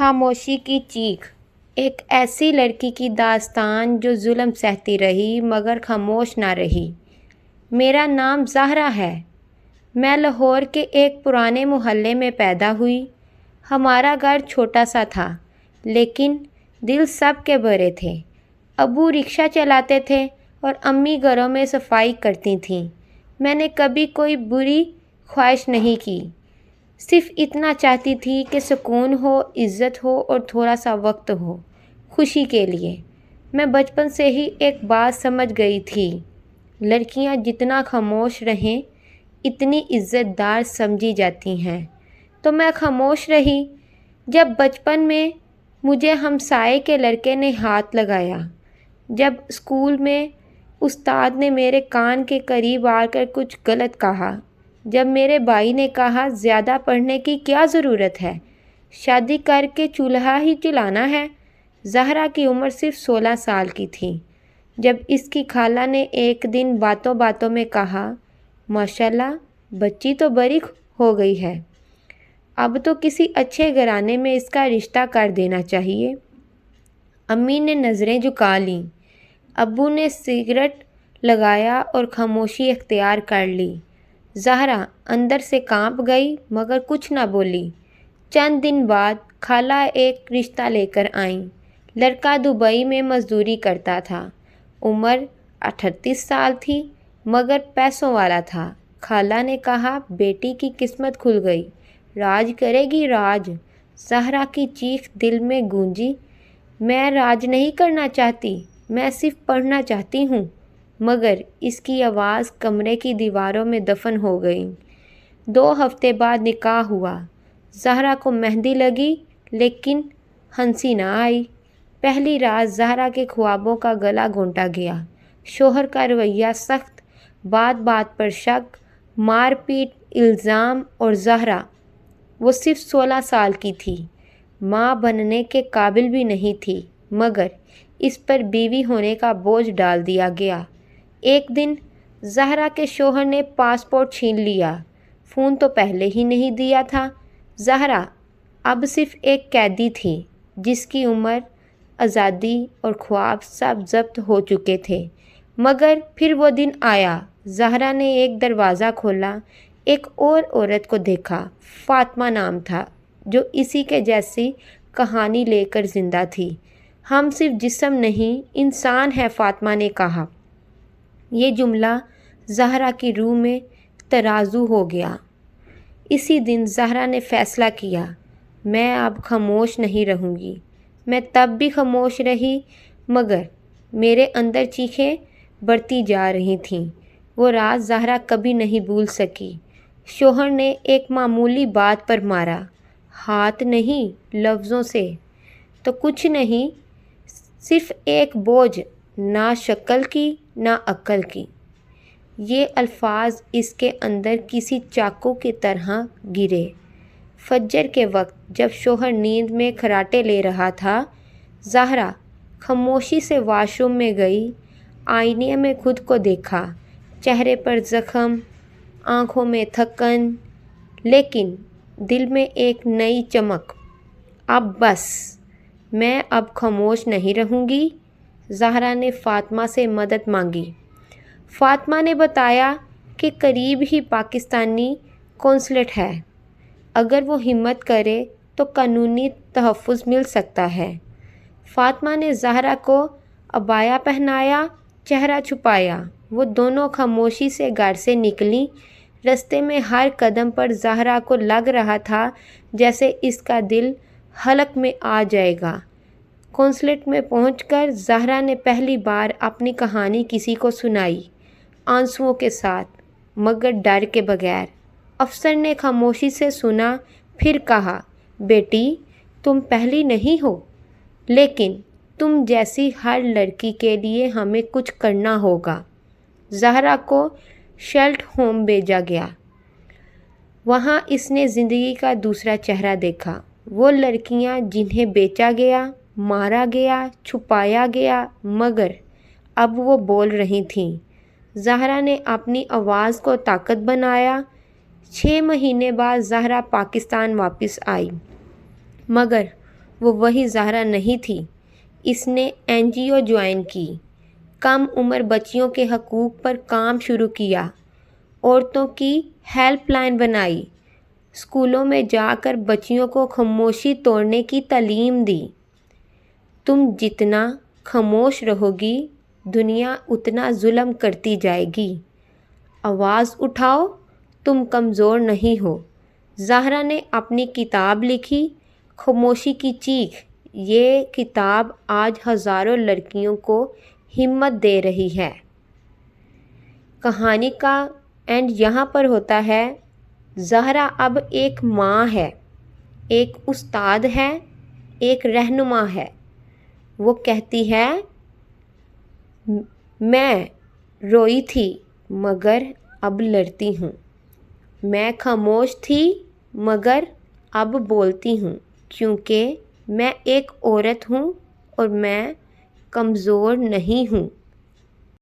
خاموشی کی چیخ، ایک ایسی لڑکی کی داستان جو ظلم سہتی رہی مگر خاموش نہ رہی۔ میرا نام زہرا ہے۔ میں لاہور کے ایک پرانے محلے میں پیدا ہوئی۔ ہمارا گھر چھوٹا سا تھا لیکن دل سب کے بڑے تھے۔ ابو رکشہ چلاتے تھے اور امی گھروں میں صفائی کرتی تھیں۔ میں نے کبھی کوئی بری خواہش نہیں کی، صرف اتنا چاہتی تھی کہ سکون ہو، عزت ہو اور تھوڑا سا وقت ہو خوشی کے لیے۔ میں بچپن سے ہی ایک بات سمجھ گئی تھی، لڑکیاں جتنا خاموش رہیں اتنی عزت دار سمجھی جاتی ہیں۔ تو میں خاموش رہی۔ جب بچپن میں مجھے ہمسائے کے لڑکے نے ہاتھ لگایا، جب اسکول میں استاد نے میرے کان کے قریب آ کر کچھ غلط کہا، جب میرے بھائی نے کہا زیادہ پڑھنے کی کیا ضرورت ہے، شادی کر کے چولہا ہی جلانا ہے۔ زہرا کی عمر صرف 16 سال کی تھی جب اس کی خالہ نے ایک دن باتوں باتوں میں کہا، ماشاءاللہ بچی تو بڑی ہو گئی ہے، اب تو کسی اچھے گھرانے میں اس کا رشتہ کر دینا چاہیے۔ امی نے نظریں جھکا لیں، ابو نے سگریٹ لگایا اور خاموشی اختیار کر لی۔ زہرا اندر سے کانپ گئی مگر کچھ نہ بولی۔ چند دن بعد خالہ ایک رشتہ لے کر آئیں۔ لڑکا دبئی میں مزدوری کرتا تھا، عمر 38 سال تھی مگر پیسوں والا تھا۔ خالہ نے کہا بیٹی کی قسمت کھل گئی، راج کرے گی راج۔ زہرا کی چیخ دل میں گونجی، میں راج نہیں کرنا چاہتی، میں صرف پڑھنا چاہتی ہوں۔ مگر اس کی آواز کمرے کی دیواروں میں دفن ہو گئی۔ 2 ہفتے بعد نکاح ہوا۔ زہرا کو مہندی لگی لیکن ہنسی نہ آئی۔ پہلی رات زہرا کے خوابوں کا گلا گھونٹا گیا۔ شوہر کا رویہ سخت، بات بات پر شک، مار پیٹ، الزام، اور زہرا وہ صرف 16 سال کی تھی، ماں بننے کے قابل بھی نہیں تھی مگر اس پر بیوی ہونے کا بوجھ ڈال دیا گیا۔ ایک دن زہرا کے شوہر نے پاسپورٹ چھین لیا، فون تو پہلے ہی نہیں دیا تھا۔ زہرا اب صرف ایک قیدی تھی جس کی عمر، آزادی اور خواب سب ضبط ہو چکے تھے۔ مگر پھر وہ دن آیا، زہرا نے ایک دروازہ کھولا، ایک اور عورت کو دیکھا، فاطمہ نام تھا، جو اسی کے جیسی کہانی لے کر زندہ تھی۔ ہم صرف جسم نہیں انسان ہے، فاطمہ نے کہا۔ یہ جملہ زہرا کی روح میں ترازو ہو گیا۔ اسی دن زہرا نے فیصلہ کیا، میں اب خاموش نہیں رہوں گی۔ میں تب بھی خاموش رہی مگر میرے اندر چیخیں بڑھتی جا رہی تھیں۔ وہ رات زہرا کبھی نہیں بھول سکی۔ شوہر نے ایک معمولی بات پر مارا، ہاتھ نہیں لفظوں سے، تو کچھ نہیں، صرف ایک بوجھ، نہ شکل کی نہ عقل کی۔ یہ الفاظ اس کے اندر کسی چاقو کی طرح گرے۔ فجر کے وقت جب شوہر نیند میں خراٹے لے رہا تھا، زہرا خاموشی سے واش روم میں گئی، آئینے میں خود کو دیکھا، چہرے پر زخم، آنکھوں میں تھکن، لیکن دل میں ایک نئی چمک۔ اب بس، میں اب خاموش نہیں رہوں گی۔ زہرا نے فاطمہ سے مدد مانگی۔ فاطمہ نے بتایا کہ قریب ہی پاکستانی قونصلیٹ ہے، اگر وہ ہمت کرے تو قانونی تحفظ مل سکتا ہے۔ فاطمہ نے زہرا کو عبایا پہنایا، چہرہ چھپایا۔ وہ دونوں خاموشی سے گھر سے نکلیں۔ رستے میں ہر قدم پر زہرا کو لگ رہا تھا جیسے اس کا دل حلق میں آ جائے گا۔ قونصلیٹ میں پہنچ کر زہرا نے پہلی بار اپنی کہانی کسی کو سنائی، آنسوؤں کے ساتھ مگر ڈر کے بغیر۔ افسر نے خاموشی سے سنا، پھر کہا، بیٹی تم پہلی نہیں ہو، لیکن تم جیسی ہر لڑکی کے لیے ہمیں کچھ کرنا ہوگا۔ زہرا کو شیلڈ ہوم بھیجا گیا۔ وہاں اس نے زندگی کا دوسرا چہرہ دیکھا، وہ لڑکیاں جنہیں بیچا گیا، مارا گیا، چھپایا گیا، مگر اب وہ بول رہی تھیں۔ زہرا نے اپنی آواز کو طاقت بنایا۔ 6 مہینے بعد زہرا پاکستان واپس آئی، مگر وہ وہی زہرا نہیں تھی۔ اس نے NGO جوائن کی، کم عمر بچیوں کے حقوق پر کام شروع کیا، عورتوں کی ہیلپ لائن بنائی، اسکولوں میں جا کر بچیوں کو خاموشی توڑنے کی تعلیم دی۔ تم جتنا خاموش رہو گی، دنیا اتنا ظلم کرتی جائے گی۔ آواز اٹھاؤ، تم کمزور نہیں ہو۔ زہرا نے اپنی کتاب لکھی، خاموشی کی چیخ۔ یہ کتاب آج ہزاروں لڑکیوں کو ہمت دے رہی ہے۔ کہانی کا اینڈ یہاں پر ہوتا ہے۔ زہرا اب ایک ماں ہے، ایک استاد ہے، ایک رہنما ہے۔ وہ کہتی ہے، میں روئی تھی مگر اب لڑتی ہوں، میں خاموش تھی مگر اب بولتی ہوں، کیونکہ میں ایک عورت ہوں اور میں کمزور نہیں ہوں۔